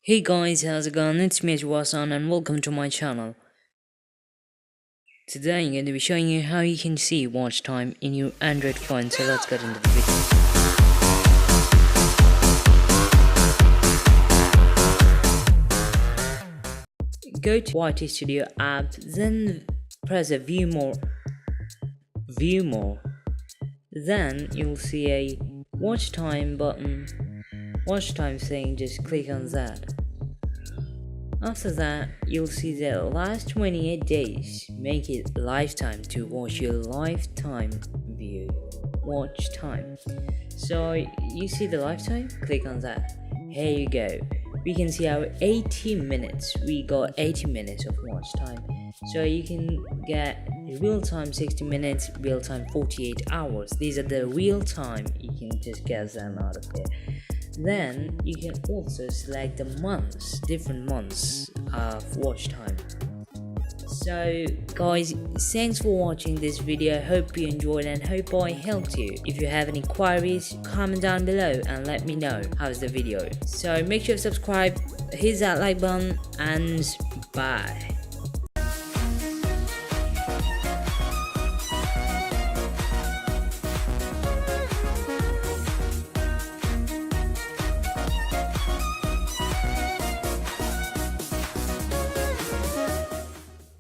Hey guys, how's it going? It's me Wasan and welcome to my channel. Today I'm going to be showing you how you can see watch time in your Android phone, so let's get into the video. Go to YT Studio app, then press a view more, then you'll see a watch time button, watch time thing, just click on that. After that, you'll see the last 28 days. Make it lifetime to watch your lifetime view. Watch time. So you see the lifetime? Click on that. Here you go. We can see our 80 minutes. We got 80 minutes of watch time. So you can get real time 60 minutes, real time 48 hours. These are the real time. You can just get them out of there. Then you can also select the months, different months of watch time. So guys, thanks for watching this video. Hope you enjoyed and hope I helped you. If you have any queries, comment down below and let me know how's the video. So make sure to subscribe, hit that like button, and bye.